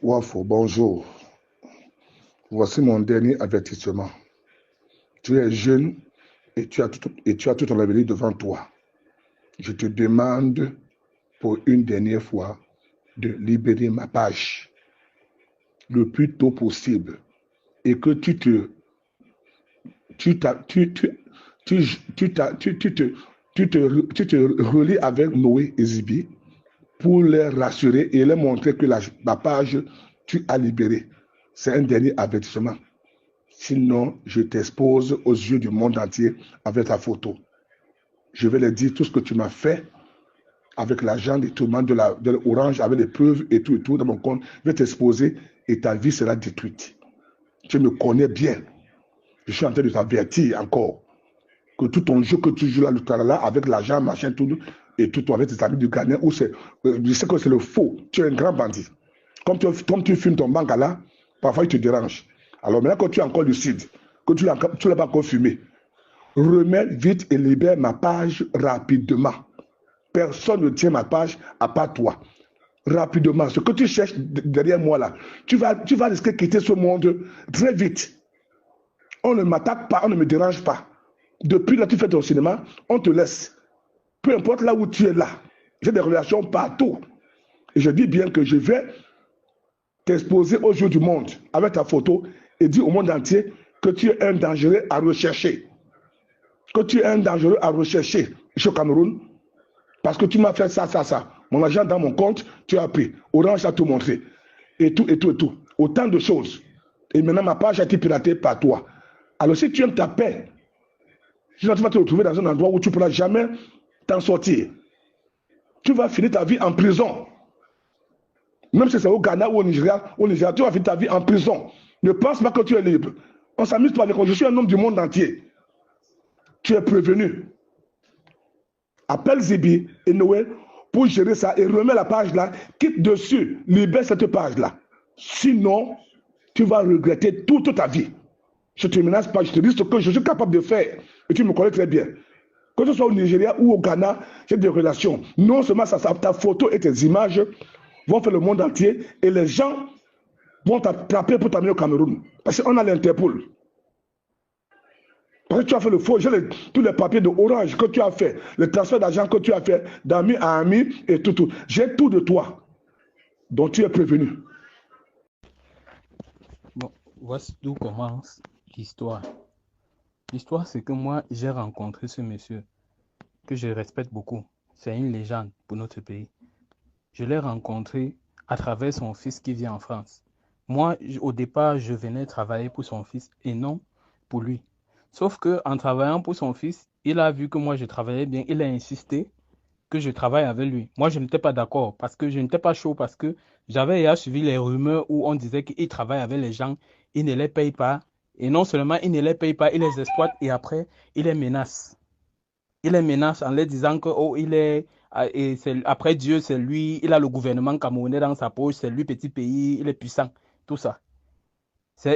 Wafo, bonjour. Voici mon dernier avertissement. Tu es jeune et tu as tout ton avenir devant toi. Je te demande pour une dernière fois de libérer ma page le plus tôt possible et que tu te relis avec Noé et Zibi pour les rassurer et leur montrer que la page, tu as libéré. C'est un dernier avertissement. Sinon, je t'expose aux yeux du monde entier avec ta photo. Je vais leur dire tout ce que tu m'as fait avec l'argent des tourments de l'Orange, avec les preuves et tout dans mon compte. Je vais t'exposer et ta vie sera détruite. Tu me connais bien. Je suis en train de t'avertir encore que tout ton jeu que tu joues là, avec l'argent, machin, tout, et tout, avec tes amis du Ghana, je sais que c'est le faux. Tu es un grand bandit. Comme tu filmes ton banque là, parfois il te dérange. Alors maintenant que tu es encore lucide, que tu l'as pas encore fumé, remets vite et libère ma page rapidement. Personne ne tient ma page à part toi. Rapidement, ce que tu cherches derrière moi là, tu vas risquer de quitter ce monde très vite. On ne m'attaque pas, on ne me dérange pas. Depuis là, tu fais ton cinéma, on te laisse. Peu importe là où tu es là, j'ai des relations partout. Et je dis bien que je vais t'exposer aux yeux du monde avec ta photo et dire au monde entier que tu es un dangereux à rechercher. Que tu es un dangereux à rechercher ici au Cameroun parce que tu m'as fait ça. Mon argent dans mon compte, tu as pris. Orange a tout montré. Et tout. Autant de choses. Et maintenant, ma page a été piratée par toi. Alors, si tu aimes ta paix, tu vas te retrouver dans un endroit où tu ne pourras jamais t'en sortir. Tu vas finir ta vie en prison. Même si c'est au Ghana ou au Nigeria, tu vas finir ta vie en prison. Ne pense pas que tu es libre. On s'amuse pas avec moi. Je suis un homme du monde entier. Tu es prévenu. Appelle Zibi et Noël pour gérer ça et remets la page là. Quitte dessus. Libère cette page là. Sinon, tu vas regretter toute ta vie. Je ne te menace pas. Je te dis ce que je suis capable de faire. Et tu me connais très bien. Que ce soit au Nigeria ou au Ghana, j'ai des relations. Non seulement ta photo et tes images vont faire le monde entier et les gens vont t'attraper pour t'amener au Cameroun. Parce qu'on a l'Interpol. Parce que tu as fait le faux, j'ai tous les papiers de Orange que tu as fait, le transfert d'argent que tu as fait d'ami à ami et tout. J'ai tout de toi. Donc tu es prévenu. Bon, voici d'où commence l'histoire. L'histoire, c'est que moi, j'ai rencontré ce monsieur que je respecte beaucoup. C'est une légende pour notre pays. Je l'ai rencontré à travers son fils qui vit en France. Moi, au départ, je venais travailler pour son fils et non pour lui. Sauf qu'en travaillant pour son fils, il a vu que moi, je travaillais bien. Il a insisté que je travaille avec lui. Moi, je n'étais pas d'accord parce que je n'étais pas chaud parce que j'avais déjà suivi les rumeurs où on disait qu'il travaille avec les gens, il ne les paye pas. Et non seulement il ne les paye pas, il les exploite et après, il les menace. Il les menace en leur disant que oh, il est, et après Dieu, c'est lui, il a le gouvernement camerounais dans sa poche, c'est lui, petit pays, il est puissant, tout ça.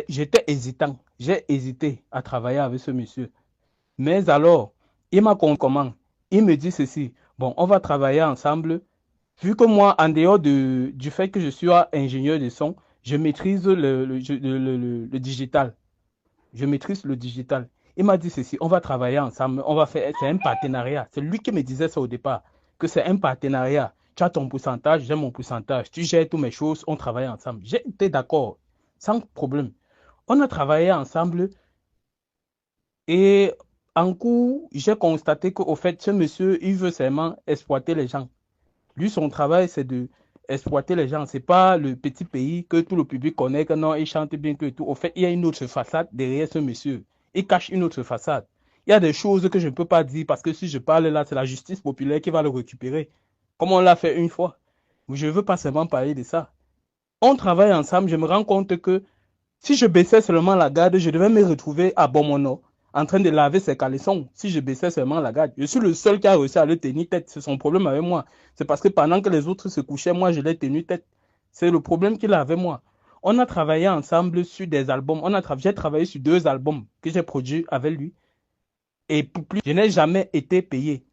J'étais hésitant, j'ai hésité à travailler avec ce monsieur. Mais alors, il m'a compris comment. Il me dit ceci, bon, on va travailler ensemble. Vu que moi, en dehors du fait que je suis ingénieur de son, je maîtrise le digital. Je maîtrise le digital. Il m'a dit ceci, on va travailler ensemble, on va faire, c'est un partenariat. C'est lui qui me disait ça au départ, que c'est un partenariat. Tu as ton pourcentage, j'ai mon pourcentage. Tu gères toutes mes choses, on travaille ensemble. J'ai été d'accord, sans problème. On a travaillé ensemble et en cours, j'ai constaté qu'au fait, ce monsieur, il veut seulement exploiter les gens. Lui, son travail, c'est de exploiter les gens. C'est pas le petit pays que tout le public connaît, que non, il chante bien que tout. Au fait, il y a une autre façade derrière ce monsieur. Il cache une autre façade. Il y a des choses que je ne peux pas dire parce que si je parle là, c'est la justice populaire qui va le récupérer. Comme on l'a fait une fois. Je ne veux pas seulement parler de ça. On travaille ensemble, je me rends compte que si je baissais seulement la garde, je devais me retrouver à Bomono en train de laver ses caleçons. Si je baissais seulement la garde, je suis le seul qui a réussi à le tenir tête. C'est son problème avec moi. C'est parce que pendant que les autres se couchaient, moi, je l'ai tenu tête. C'est le problème qu'il a avec moi. On a travaillé ensemble sur des albums. J'ai travaillé sur 2 albums que j'ai produits avec lui. Et pour plus, je n'ai jamais été payé.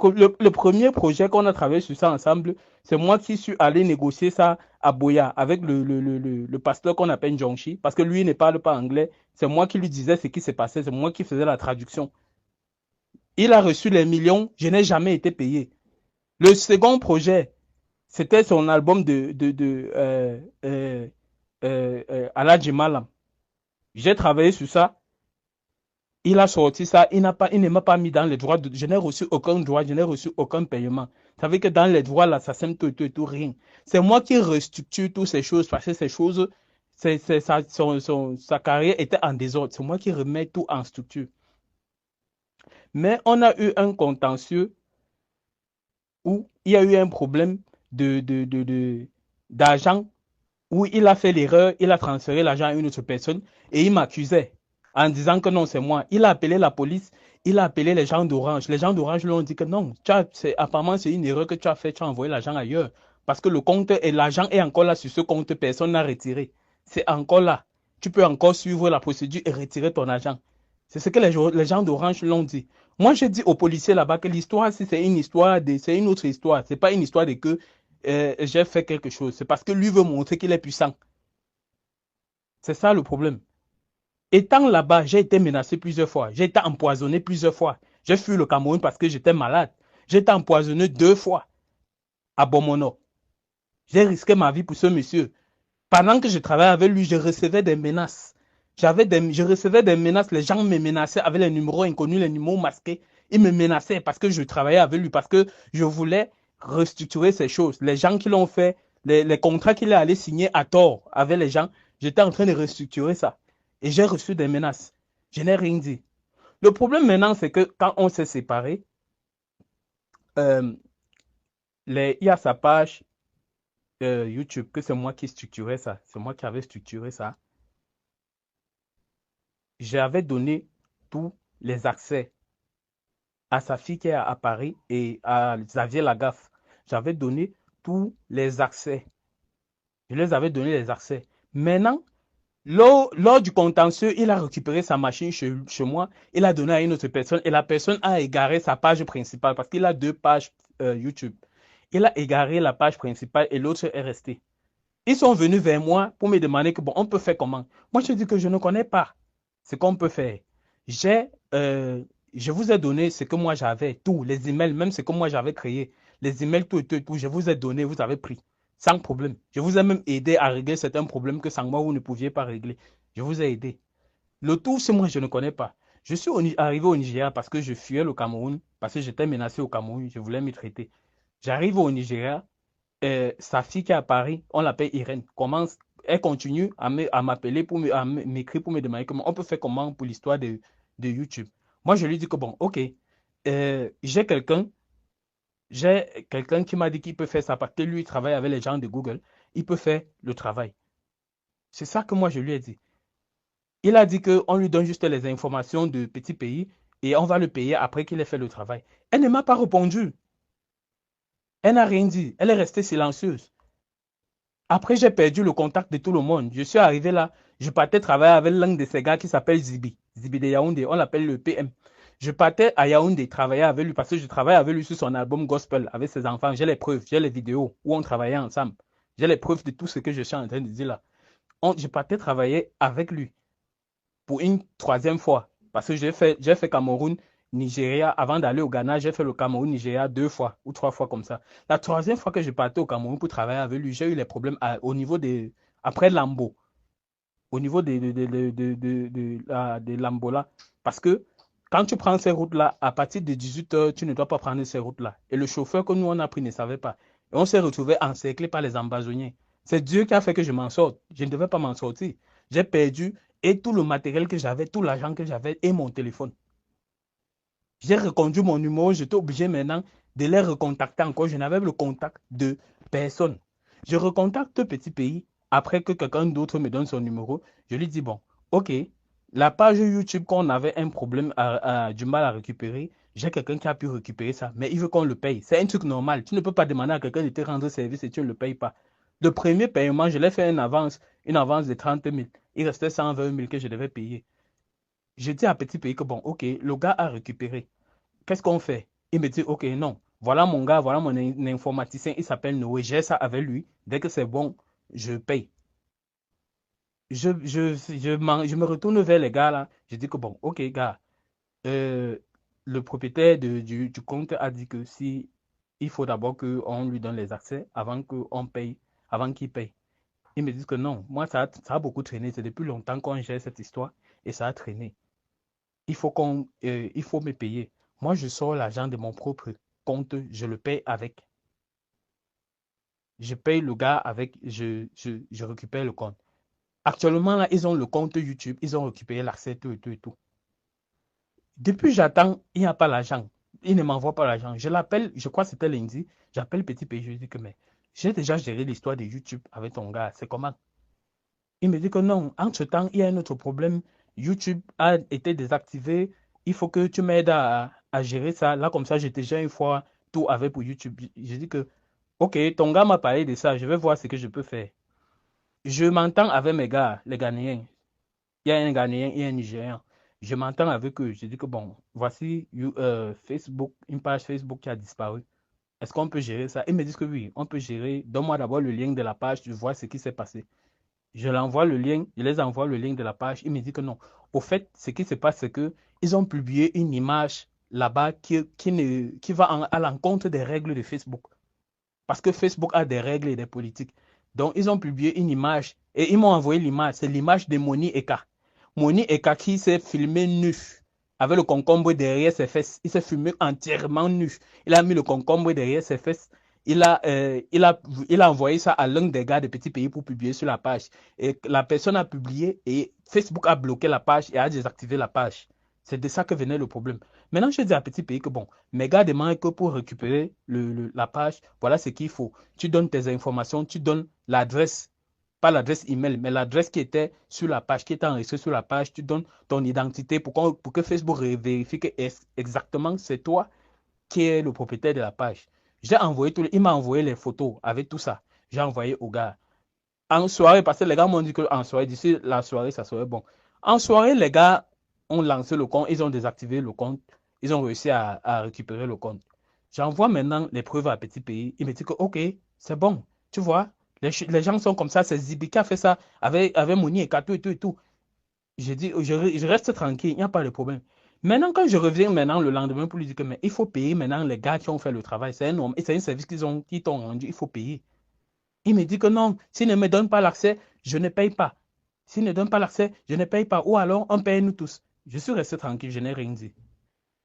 Le premier projet qu'on a travaillé sur ça ensemble, C'est moi qui suis allé négocier ça à Boya avec le pasteur qu'on appelle Njongchi, parce que lui ne parle pas anglais. C'est moi qui lui disais ce qui s'est passé, c'est moi qui faisais la traduction. Il a reçu les millions, je n'ai jamais été payé. Le second projet, c'était son album Aladji Malam. J'ai travaillé sur ça. Il a sorti ça, il ne m'a pas mis dans les droits. Je n'ai reçu aucun droit, je n'ai reçu aucun paiement. Ça veut dire que dans les droits, là, ça sème tout, rien. C'est moi qui restructure toutes ces choses parce que ces choses, sa carrière était en désordre. C'est moi qui remets tout en structure. Mais on a eu un contentieux où il y a eu un problème d'argent où il a fait l'erreur, il a transféré l'argent à une autre personne et il m'accusait en disant que non, c'est moi. Il a appelé la police, il a appelé les gens d'Orange. Les gens d'Orange lui ont dit que non, apparemment c'est une erreur que tu as fait, tu as envoyé l'argent ailleurs. Parce que le compte et l'argent est encore là sur ce compte, personne n'a retiré. C'est encore là. Tu peux encore suivre la procédure et retirer ton argent. C'est ce que les gens d'Orange l'ont dit. Moi, j'ai dit aux policiers là-bas que l'histoire, si c'est une histoire, c'est une autre histoire. C'est pas une histoire de que j'ai fait quelque chose. C'est parce que lui veut montrer qu'il est puissant. C'est ça le problème. Étant là-bas, j'ai été menacé plusieurs fois. J'ai été empoisonné plusieurs fois. J'ai fui le Cameroun parce que j'étais malade. J'ai été empoisonné 2 fois à Bomono. J'ai risqué ma vie pour ce monsieur. Pendant que je travaillais avec lui, je recevais des menaces. Je recevais des menaces. Les gens me menaçaient avec les numéros inconnus, les numéros masqués. Ils me menaçaient parce que je travaillais avec lui, parce que je voulais restructurer ces choses. Les gens qui l'ont fait, les contrats qu'il est allé signer à tort avec les gens, j'étais en train de restructurer ça. Et j'ai reçu des menaces. Je n'ai rien dit. Le problème maintenant, c'est que quand on s'est séparés, euh, il y a sa page YouTube, que c'est moi qui structurais ça. C'est moi qui avais structuré ça. J'avais donné tous les accès à sa fille qui est à Paris et à Xavier Lagaffe. J'avais donné tous les accès. Je les avais donné les accès. Maintenant, lors du contentieux, il a récupéré sa machine chez moi, il a donné à une autre personne et la personne a égaré sa page principale parce qu'il a 2 pages YouTube. Il a égaré la page principale et l'autre est restée. Ils sont venus vers moi pour me demander que bon, on peut faire comment. Moi, je dis que je ne connais pas ce qu'on peut faire. J'ai, euh, je vous ai donné ce que moi j'avais, tout, les emails, même ce que moi j'avais créé, les emails, tout, je vous ai donné, vous avez pris, sans problème. Je vous ai même aidé à régler certains problèmes que sans moi vous ne pouviez pas régler. Je vous ai aidé. Le tout, c'est moi, je ne connais pas. Je suis arrivé au Nigeria parce que je fuyais le Cameroun, parce que j'étais menacé au Cameroun, je voulais m'y traiter. J'arrive au Nigeria, sa fille qui est à Paris, on l'appelle Irène, elle continue à m'appeler, à m'écrire pour me demander comment on peut faire comment pour l'histoire de YouTube. Moi, je lui dis que bon, ok, j'ai quelqu'un qui m'a dit qu'il peut faire ça parce que lui, il travaille avec les gens de Google, il peut faire le travail. C'est ça que moi, je lui ai dit. Il a dit qu'on lui donne juste les informations de petits pays et on va le payer après qu'il ait fait le travail. Elle ne m'a pas répondu. Elle n'a rien dit. Elle est restée silencieuse. Après, j'ai perdu le contact de tout le monde. Je suis arrivé là, je partais travailler avec l'un de ces gars qui s'appelle Zibi. Zibi de Yaoundé, on l'appelle le PM. Je partais à Yaoundé travailler avec lui parce que je travaillais avec lui sur son album Gospel avec ses enfants. J'ai les preuves, j'ai les vidéos où on travaillait ensemble. J'ai les preuves de tout ce que je suis en train de dire là. Je partais travailler avec lui pour une troisième fois. Parce que j'ai fait Cameroun, Nigeria. Avant d'aller au Ghana, j'ai fait le Cameroun, Nigeria 2 fois ou 3 fois comme ça. La troisième fois que je partais au Cameroun pour travailler avec lui, j'ai eu les problèmes au niveau après Lambo, au niveau de Lambo là. Parce que quand tu prends ces routes-là, à partir de 18 h, tu ne dois pas prendre ces routes-là. Et le chauffeur que nous on a pris ne savait pas. Et on s'est retrouvé encerclé par les ambassoniens. C'est Dieu qui a fait que je m'en sorte. Je ne devais pas m'en sortir. J'ai perdu et tout le matériel que j'avais, tout l'argent que j'avais et mon téléphone. J'ai reconduit mon numéro, j'étais obligé maintenant de les recontacter encore. Je n'avais le contact de personne. Je recontacte Petit Pays après que quelqu'un d'autre me donne son numéro. Je lui dis, bon, ok, la page YouTube qu'on avait un problème, du mal à récupérer, j'ai quelqu'un qui a pu récupérer ça, mais il veut qu'on le paye. C'est un truc normal. Tu ne peux pas demander à quelqu'un de te rendre service et tu ne le payes pas. Le premier paiement, je l'ai fait une avance de 30 000. Il restait 120 000 que je devais payer. Je dis à Petit Pays que bon, ok, le gars a récupéré. Qu'est-ce qu'on fait? Il me dit, ok, non, Voilà mon gars, voilà mon informaticien, il s'appelle Noé, j'ai ça avec lui. Dès que c'est bon, je paye. Je me retourne vers les gars là. Je dis que bon, ok, gars, euh, le propriétaire du compte a dit que si il faut d'abord qu'on lui donne les accès avant qu'on paye, avant qu'il paye. Ils me disent que non, moi ça a beaucoup traîné. C'est depuis longtemps qu'on gère cette histoire et ça a traîné. Il faut me payer. Moi, je sors l'argent de mon propre compte, je le paye avec. Je paye le gars avec, je récupère le compte. Actuellement, là, ils ont le compte YouTube, ils ont récupéré l'accès, tout et tout et tout. Depuis, j'attends, il n'y a pas l'argent. Il ne m'envoie pas l'argent. Je l'appelle, je crois que c'était lundi. J'appelle Petit Pays, je lui dis que, mais j'ai déjà géré l'histoire de YouTube avec ton gars. C'est comment? Il me dit que non, entre-temps, il y a un autre problème. YouTube a été désactivé. Il faut que tu m'aides à gérer ça. Là, comme ça, j'ai déjà une fois tout avec pour YouTube. Je dis que, ok, ton gars m'a parlé de ça. Je vais voir ce que je peux faire. Je m'entends avec mes gars, les Ghanéens. Il y a un Ghanéen et un Nigérian. Je m'entends avec eux. Je dis que bon, voici Facebook, une page Facebook qui a disparu. Est-ce qu'on peut gérer ça? Ils me disent que oui, on peut gérer. Donne-moi d'abord le lien de la page, je vois ce qui s'est passé. Je l'envoie le lien, je les envoie le lien de la page. Ils me disent que non. Au fait, ce qui se passe, c'est que ils ont publié une image là-bas qui va à l'encontre des règles de Facebook. Parce que Facebook a des règles et des politiques. Donc, ils ont publié une image et ils m'ont envoyé l'image. C'est l'image de Moni Eka. Moni Eka qui s'est filmé nu avec le concombre derrière ses fesses. Il s'est filmé entièrement nu. Il a mis le concombre derrière ses fesses. Il a envoyé ça à l'un des gars de Petit Pays pour publier sur la page. Et la personne a publié et Facebook a bloqué la page et a désactivé la page. C'est de ça que venait le problème. Maintenant, je dis à Petit Pays que bon, mes gars demandent que pour récupérer la page, voilà ce qu'il faut. Tu donnes tes informations, tu donnes l'adresse, pas l'adresse email, mais l'adresse qui était sur la page, qui était enregistrée sur la page, tu donnes ton identité pour que Facebook vérifie que exactement c'est toi qui es le propriétaire de la page. J'ai envoyé il m'a envoyé les photos avec tout ça. J'ai envoyé au gars. En soirée, parce que les gars m'ont dit qu'en soirée, d'ici la soirée, ça serait bon. En soirée, les gars ont lancé le compte, ils ont désactivé le compte, ils ont réussi à récupérer le compte. J'envoie maintenant les preuves à Petit Pays. Il me dit que, ok, c'est bon. Tu vois, les gens sont comme ça. C'est Zibi qui a fait ça avec Mouni et Kato et tout et tout. Je dis, je reste tranquille, il n'y a pas de problème. Maintenant, quand je reviens maintenant le lendemain pour lui dire que mais il faut payer maintenant les gars qui ont fait le travail. C'est un service qui t'ont rendu, il faut payer. Il me dit que non, s'il ne me donne pas l'accès, je ne paye pas. S'il ne donne pas l'accès, je ne paye pas. Ou alors, on paye nous tous. Je suis resté tranquille, je n'ai rien dit.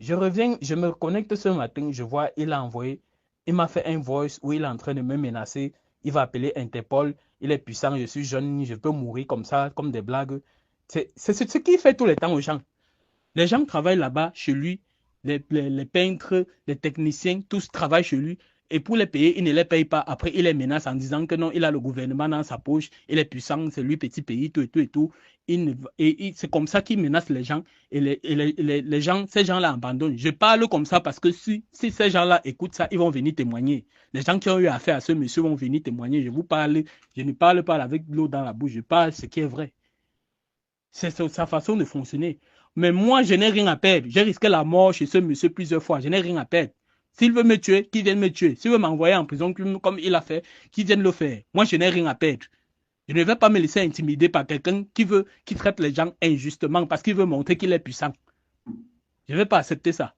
Je reviens, je me connecte ce matin, je vois, il a envoyé, il m'a fait un voice où il est en train de me menacer. Il va appeler Interpol, il est puissant, je suis jeune, je peux mourir comme ça, comme des blagues. C'est ce qu'il fait tout le temps aux gens. Les gens travaillent là-bas, chez lui, les peintres, les techniciens, tous travaillent chez lui. Et pour les payer, il ne les paye pas. Après, il les menace en disant que non, il a le gouvernement dans sa poche, il est puissant, c'est lui, petit pays, tout et tout et tout. C'est comme ça qu'il menace les gens. Et les gens, ces gens-là abandonnent. Je parle comme ça parce que si ces gens-là écoutent ça, ils vont venir témoigner. Les gens qui ont eu affaire à ce monsieur vont venir témoigner. Je vous parle, je ne parle pas avec l'eau dans la bouche, je parle ce qui est vrai. C'est sa façon de fonctionner. Mais moi, je n'ai rien à perdre. J'ai risqué la mort chez ce monsieur plusieurs fois. Je n'ai rien à perdre. S'il veut me tuer, qu'il vienne me tuer. S'il veut m'envoyer en prison comme il a fait, qu'il vienne le faire. Moi, je n'ai rien à perdre. Je ne vais pas me laisser intimider par quelqu'un qui traite les gens injustement parce qu'il veut montrer qu'il est puissant. Je ne vais pas accepter ça.